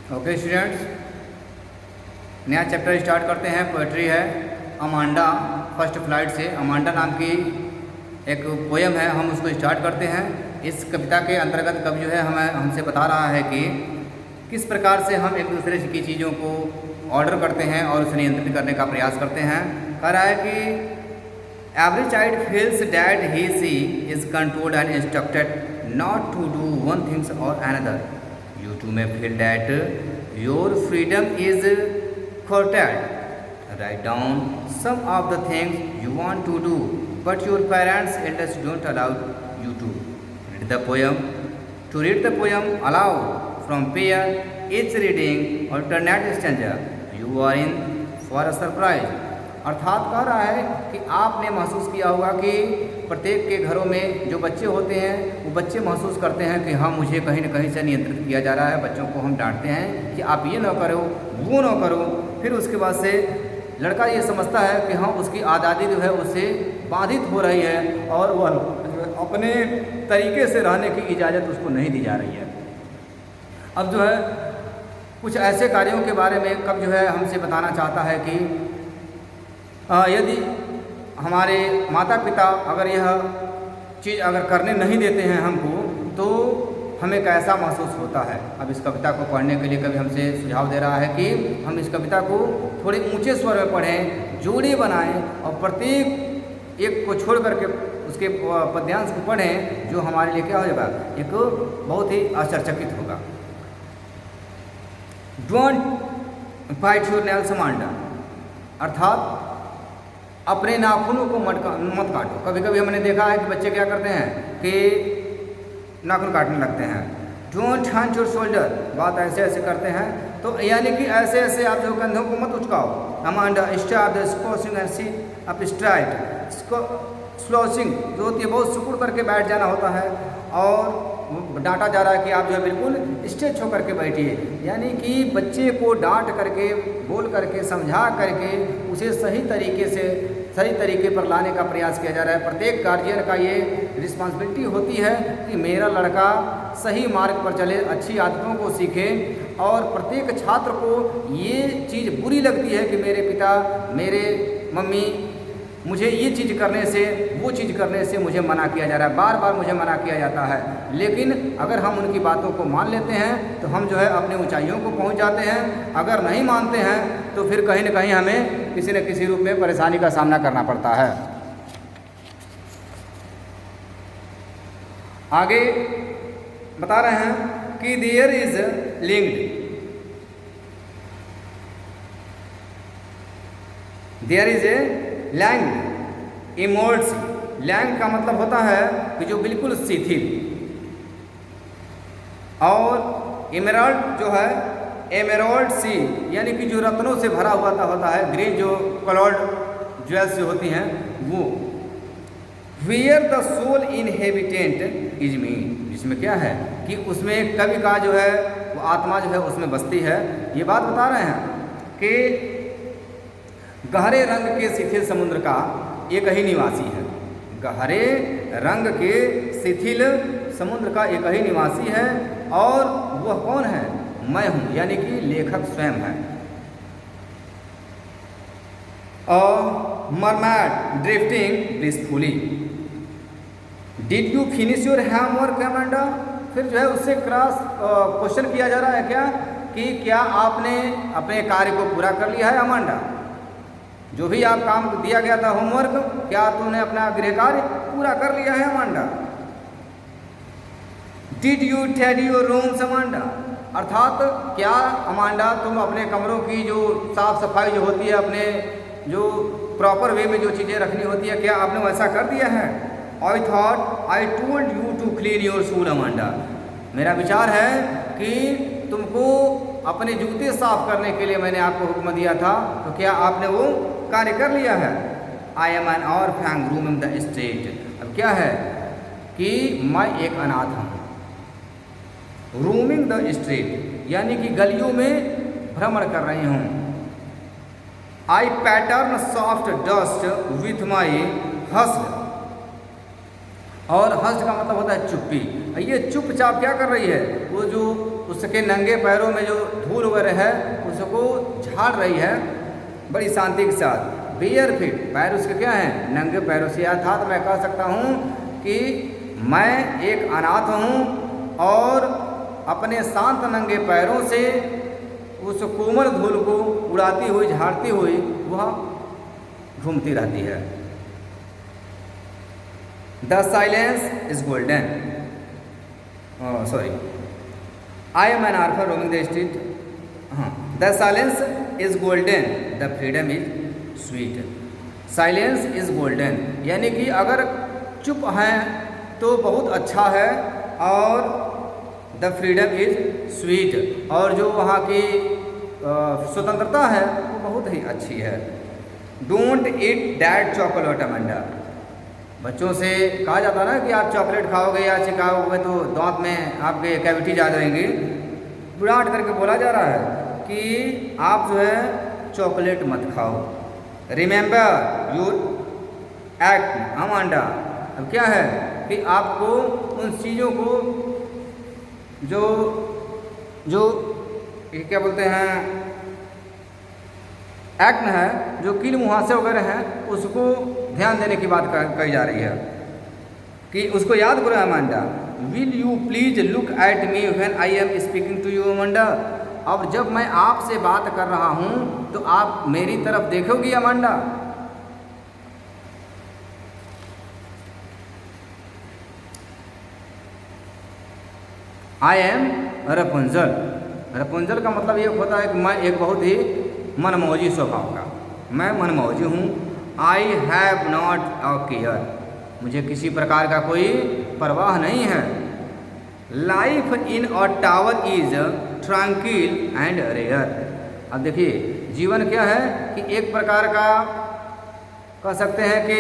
Okay students, नया chapter start करते हैं। पोएट्री है अमांडा फर्स्ट फ्लाइट से। अमांडा नाम की एक पोयम है, हम उसको स्टार्ट करते हैं। इस कविता के अंतर्गत कवि जो है हमसे बता रहा है कि किस प्रकार से हम एक दूसरे की चीज़ों को ऑर्डर करते हैं और उसे नियंत्रित करने का प्रयास करते हैं। कह रहा है कि every child feels that he she is controlled and instructed not to do one things or another. You too may feel that your freedom is curtailed. Write down some of the things you want to do, but your parents' elders don't allow you to. Read the poem. To read the poem aloud from pair, each reading alternate stanza. You are in for a surprise. अर्थात कह रहा है कि आपने महसूस किया होगा कि प्रत्येक के घरों में जो बच्चे होते हैं वो बच्चे महसूस करते हैं कि हाँ, मुझे कहीं न कहीं से नियंत्रित किया जा रहा है। बच्चों को हम डांटते हैं कि आप ये ना करो, वो ना करो। फिर उसके बाद से लड़का ये समझता है कि हाँ, उसकी आज़ादी जो है उससे बाधित हो रही है और वह अपने तरीके से रहने की इजाज़त उसको नहीं दी जा रही है। अब जो है कुछ ऐसे कार्यों के बारे में कब जो है हमसे बताना चाहता है कि यदि हमारे माता पिता अगर यह चीज़ अगर करने नहीं देते हैं हमको, तो हमें कैसा महसूस होता है। अब इस कविता को पढ़ने के लिए कवि हमसे सुझाव दे रहा है कि हम इस कविता को थोड़े ऊंचे स्वर में पढ़ें, जोड़े बनाएं और प्रत्येक एक को छोड़ करके उसके पद्यांश को पढ़ें, जो हमारे लिए क्या होगा, एक बहुत ही आश्चर्यचकित होगा। Don't bite your nails Amanda, अर्थात अपने नाखूनों को मत काटो। कभी कभी हमने देखा है कि बच्चे क्या करते हैं कि नाखून काटने लगते हैं। डोंट हंट योर शोल्डर, बात ऐसे ऐसे करते हैं, तो यानी कि ऐसे ऐसे आप जो कंधों को मत उचकाओ। Amanda start the squashing and sit up straight. Slouching जो होती है बहुत सुकुड़ करके बैठ जाना होता है, और डांटा जा रहा है कि आप जो है बिल्कुल स्ट्रेच होकर के बैठिए। यानी कि बच्चे को डांट करके, बोल करके, समझा करके उसे सही तरीके पर लाने का प्रयास किया जा रहा है। प्रत्येक गार्जियन का ये रिस्पॉन्सिबिलिटी होती है कि मेरा लड़का सही मार्ग पर चले, अच्छी आदतों को सीखे। और प्रत्येक छात्र को ये चीज़ बुरी लगती है कि मेरे पिता, मेरे मम्मी मुझे ये चीज़ करने से, वो चीज़ करने से मुझे मना किया जा रहा है, बार बार मुझे मना किया जाता है। लेकिन अगर हम उनकी बातों को मान लेते हैं तो हम जो है अपनी ऊंचाइयों को पहुंच जाते हैं। अगर नहीं मानते हैं तो फिर कहीं न कहीं हमें किसी न किसी रूप में परेशानी का सामना करना पड़ता है। आगे बता रहे हैं कि there is linked, there is a लैंग इमोल्ड्स। लैंग का मतलब होता है कि जो बिल्कुल शिथिल, और एमेराल्ड जो है, एमेराल्ड सी यानी कि जो रत्नों से भरा हुआ होता है, ग्रीन जो कलर्ड ज्वेल्स जो होती हैं वो। Where the soul inhabitant is mean, जिसमें क्या है कि उसमें कवि का जो है वो आत्मा जो है उसमें बसती है। ये बात बता रहे हैं कि गहरे रंग के शिथिल समुद्र का एक ही निवासी है। गहरे रंग के शिथिल समुद्र का एक ही निवासी है, और वह कौन है? मैं हूँ, यानी कि लेखक स्वयं है। और mermaid drifting blissfully, did you finish your homework Amanda? फिर जो है उससे क्रॉस क्वेश्चन किया जा रहा है क्या कि क्या आपने अपने कार्य को पूरा कर लिया है अमांडा? जो भी आप काम दिया गया था होमवर्क, क्या तुमने अपना गृह कार्य पूरा कर लिया है Amanda? Did you tidy your rooms Amanda, अर्थात क्या अमांडा तुम अपने कमरों की जो साफ सफाई जो होती है, अपने जो प्रॉपर वे में जो चीज़ें रखनी होती है, क्या आपने वैसा कर दिया है? I thought I told you to clean your shoes Amanda, मेरा विचार है कि तुमको अपने जूते साफ करने के लिए मैंने आपको हुक्म दिया था, तो क्या आपने वो कार्य कर लिया है? आई am N orphan room in the street, अब क्या है कि मैं एक अनाथ हूँ। रूमिंग द स्ट्रीट यानी कि गलियों में भ्रमण कर रही हूँ। I pattern soft dust with my हस्ट, और हस्ट का मतलब होता है चुप्पी। ये चुपचाप क्या कर रही है, वो जो उसके नंगे पैरों में जो धूल वगैरह है उसको झाड़ रही है बड़ी शांति के साथ। बेयर फीट, पैर उसके क्या हैं, नंगे पैरों से। अर्थात मैं कह सकता हूँ कि मैं एक अनाथ हूँ और अपने शांत नंगे पैरों से उस कोमल धूल को उड़ाती हुई, झाड़ती हुई वह घूमती रहती है। The silence is golden, sorry, I am an orphan roaming the street. हाँ, the silence is golden, the freedom is sweet. Silence is golden यानी कि अगर चुप हैं तो बहुत अच्छा है, और द फ्रीडम इज स्वीट, और जो वहाँ की स्वतंत्रता है वो बहुत ही अच्छी है। Don't eat that chocolate Amanda. बच्चों से कहा जाता है ना कि आप चॉकलेट खाओगे या चिकाओगे तो दांत में आपके कैविटीज आ जाएंगी। बुढ़ाट करके बोला जा रहा है कि आप जो है चॉकलेट मत खाओ। Remember your act Amanda. अब क्या है कि आपको उन चीज़ों को जो जो ये क्या बोलते हैं एक्ट है, जो कील मुहासे वगैरह हैं, उसको ध्यान देने की बात कही जा रही है कि उसको याद करो Amanda. Will you please look at me when I am speaking to you Amanda. अब जब मैं आपसे बात कर रहा हूँ तो आप मेरी तरफ देखोगी Amanda. I am Rapunzel. Rapunzel का मतलब ये होता है कि मैं एक बहुत ही मनमौजी स्वभाव का, मैं मनमौजी हूँ। I have not a care, मुझे किसी प्रकार का कोई परवाह नहीं है। Life in a tower is tranquil and rare. अब देखिए जीवन क्या है कि एक प्रकार का कह सकते हैं कि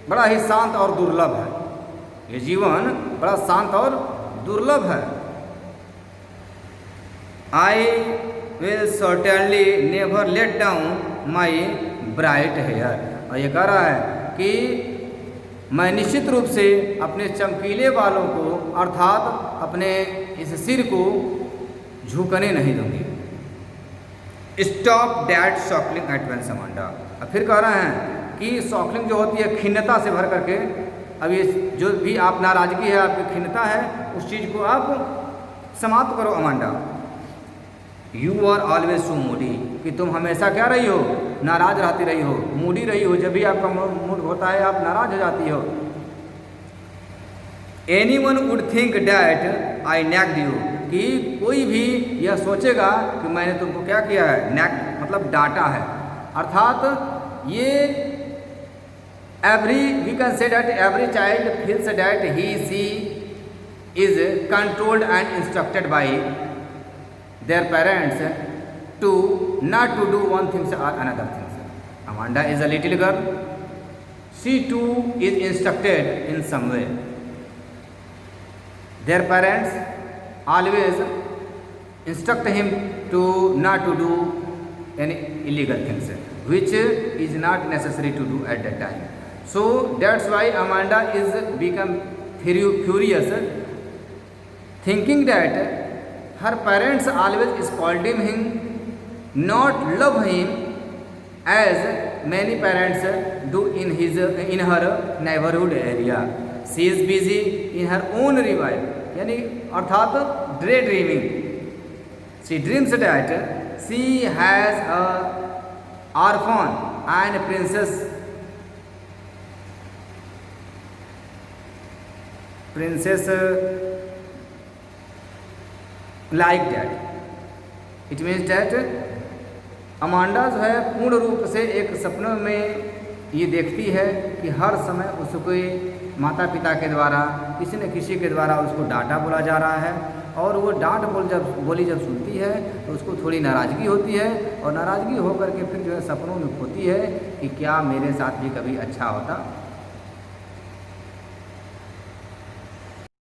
बड़ा ही शांत और दुर्लभ है। ये जीवन बड़ा शांत और दुर्लभ है। I will certainly never let down my bright hair. और ये कह रहा है कि मैं निश्चित रूप से अपने चमकीले बालों को अर्थात अपने इस सिर को झुकने नहीं दूंगी। Stop that sulking at once Amanda. अब फिर कह रहे हैं कि सॉकलिंग जो होती है खिन्नता से भर करके, अब ये जो भी आप नाराज़गी है, आपकी खिन्नता है, उस चीज़ को आप समाप्त करो Amanda. You are always so moody, कि तुम हमेशा क्या रही हो, नाराज रहती रही हो, मूडी रही हो। जब भी आपका मूड होता है आप नाराज हो जाती हो। Any one would think that आई नैक्ड यू, कि कोई भी यह सोचेगा कि मैंने तुमको क्या किया है, नैक्ड मतलब डांटा है। अर्थात ये every we can say that every child feels that he she is controlled and instructed by their parents to not to do one thing or another thing. Amanda is a little girl. She too is instructed in some way. Their parents always instruct him to not to do any illegal things, which is not necessary to do at that time. So that's why Amanda is become furious, thinking that her parents always scolding him, not love him as many parents do in her neighborhood area. She is busy in her own revival, यानी अर्थात day dreaming. She dreams that she has a orphan and princess like that. It means that Amanda जो है पूर्ण रूप से एक सपनों में ये देखती है कि हर समय उसको माता पिता के द्वारा किसी न किसी के द्वारा उसको डांटा बोला जा रहा है, और वो डांट बोली जब सुनती है तो उसको थोड़ी नाराज़गी होती है, और नाराज़गी होकर के फिर जो है सपनों में खोती है कि क्या मेरे साथ भी कभी अच्छा होता।